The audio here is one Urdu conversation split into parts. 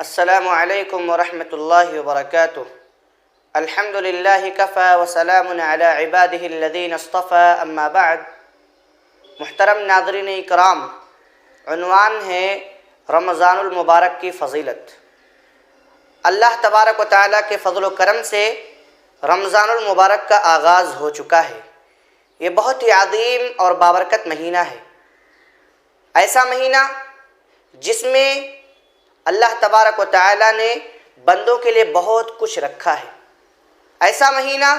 السلام علیکم ورحمۃ اللہ وبرکاتہ۔ الحمد للہ کفی وسلام علی عبادہ الذین اصطفی، اما بعد۔ محترم ناظرین اکرام، عنوان ہے رمضان المبارک کی فضیلت۔ اللہ تبارک و تعالیٰ کے فضل و کرم سے رمضان المبارک کا آغاز ہو چکا ہے۔ یہ بہت ہی عظیم اور بابرکت مہینہ ہے، ایسا مہینہ جس میں اللہ تبارک و تعالیٰ نے بندوں کے لیے بہت کچھ رکھا ہے، ایسا مہینہ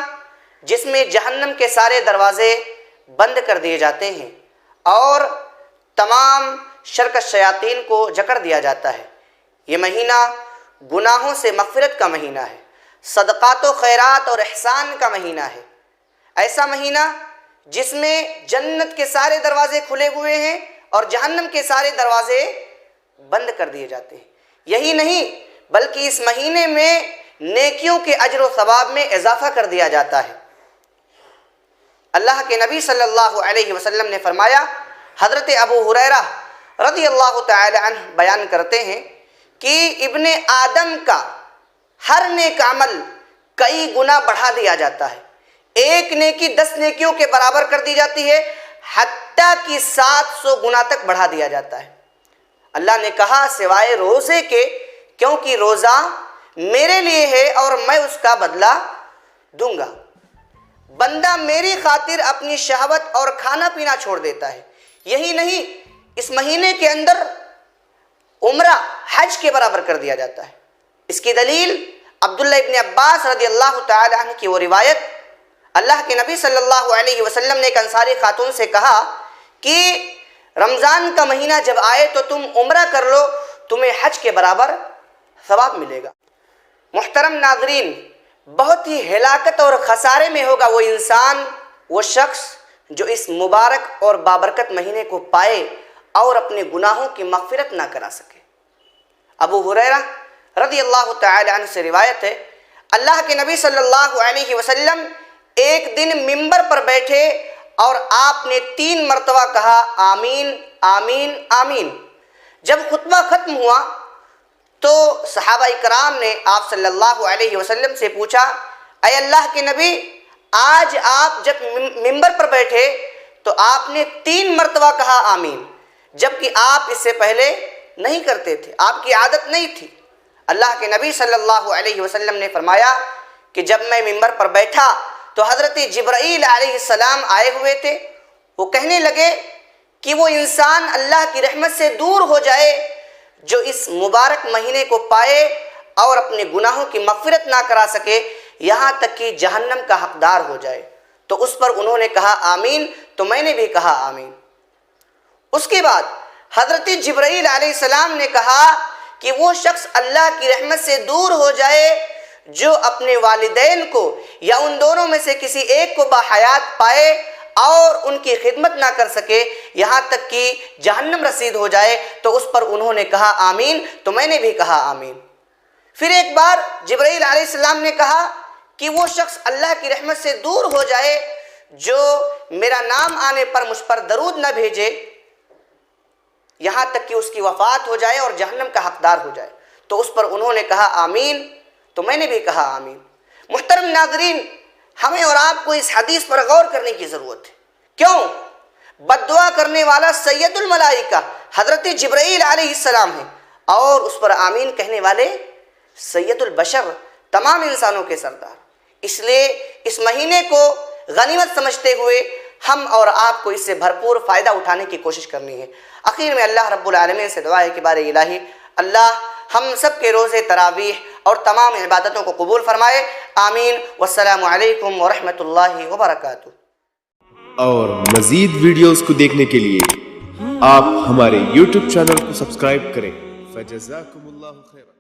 جس میں جہنم کے سارے دروازے بند کر دیے جاتے ہیں اور تمام شرکت شیاطین کو جکڑ دیا جاتا ہے۔ یہ مہینہ گناہوں سے مغفرت کا مہینہ ہے، صدقات و خیرات اور احسان کا مہینہ ہے، ایسا مہینہ جس میں جنت کے سارے دروازے کھلے ہوئے ہیں اور جہنم کے سارے دروازے بند کر دیے جاتے ہیں۔ یہی نہیں بلکہ اس مہینے میں نیکیوں کے اجر و ثواب میں اضافہ کر دیا جاتا ہے۔ اللہ کے نبی صلی اللہ علیہ وسلم نے فرمایا، حضرت ابو ہریرہ رضی اللہ تعالی عنہ بیان کرتے ہیں کہ ابن آدم کا ہر نیک عمل کئی گنا بڑھا دیا جاتا ہے، ایک نیکی 10 نیکیوں کے برابر کر دی جاتی ہے، حتیٰ کہ 700 گنا تک بڑھا دیا جاتا ہے۔ اللہ نے کہا سوائے روزے کے، کیونکہ روزہ میرے لیے ہے اور میں اس کا بدلہ دوں گا۔ بندہ میری خاطر اپنی شہوت اور کھانا پینا چھوڑ دیتا ہے۔ یہی نہیں، اس مہینے کے اندر عمرہ حج کے برابر کر دیا جاتا ہے۔ اس کی دلیل عبداللہ ابن عباس رضی اللہ تعالی عنہ کی وہ روایت، اللہ کے نبی صلی اللہ علیہ وسلم نے ایک انصاری خاتون سے کہا کہ رمضان کا مہینہ جب آئے تو تم عمرہ کر لو، تمہیں حج کے برابر ثواب ملے گا۔ محترم ناظرین، بہت ہی ہلاکت اور خسارے میں ہوگا وہ انسان، وہ شخص جو اس مبارک اور بابرکت مہینے کو پائے اور اپنے گناہوں کی مغفرت نہ کرا سکے۔ ابو ہریرہ رضی اللہ تعالی عنہ سے روایت ہے، اللہ کے نبی صلی اللہ علیہ وسلم ایک دن ممبر پر بیٹھے اور آپ نے 3 مرتبہ کہا آمین آمین آمین۔ جب خطبہ ختم ہوا تو صحابہ کرام نے آپ صلی اللہ علیہ وسلم سے پوچھا، اے اللہ کے نبی، آج آپ جب ممبر پر بیٹھے تو آپ نے 3 مرتبہ کہا آمین، جبکہ آپ اس سے پہلے نہیں کرتے تھے، آپ کی عادت نہیں تھی۔ اللہ کے نبی صلی اللہ علیہ وسلم نے فرمایا کہ جب میں ممبر پر بیٹھا تو حضرت جبرائیل علیہ السلام آئے ہوئے تھے، وہ کہنے لگے کہ وہ انسان اللہ کی رحمت سے دور ہو جائے جو اس مبارک مہینے کو پائے اور اپنے گناہوں کی مغفرت نہ کرا سکے، یہاں تک کہ جہنم کا حقدار ہو جائے۔ تو اس پر انہوں نے کہا آمین، تو میں نے بھی کہا آمین۔ اس کے بعد حضرت جبرائیل علیہ السلام نے کہا کہ وہ شخص اللہ کی رحمت سے دور ہو جائے جو اپنے والدین کو یا ان دونوں میں سے کسی ایک کو باحیات پائے اور ان کی خدمت نہ کر سکے، یہاں تک کہ جہنم رسید ہو جائے۔ تو اس پر انہوں نے کہا آمین، تو میں نے بھی کہا آمین۔ پھر ایک بار جبرائیل علیہ السلام نے کہا کہ وہ شخص اللہ کی رحمت سے دور ہو جائے جو میرا نام آنے پر مجھ پر درود نہ بھیجے، یہاں تک کہ اس کی وفات ہو جائے اور جہنم کا حقدار ہو جائے۔ تو اس پر انہوں نے کہا آمین، تو میں نے بھی کہا آمین۔ محترم ناظرین، ہمیں اور آپ کو اس حدیث پر غور کرنے کی ضرورت ہے۔ کیوں؟ بد دعا کرنے والا سید الملائکہ حضرت جبرائیل علیہ السلام ہیں اور اس پر آمین کہنے والے سید البشر، تمام انسانوں کے سردار۔ اس لیے اس مہینے کو غنیمت سمجھتے ہوئے ہم اور آپ کو اس سے بھرپور فائدہ اٹھانے کی کوشش کرنی ہے۔ آخر میں اللہ رب العالمین سے دعا ہے کہ بار الہی اللہ ہم سب کے روزے تراویح اور تمام عبادتوں کو قبول فرمائے، آمین۔ والسلام علیکم ورحمۃ اللہ وبرکاتہ۔ اور مزید ویڈیوز کو دیکھنے کے لیے آپ ہمارے YouTube چینل کو سبسکرائب کریں۔ فجزاکم اللہ خیرا۔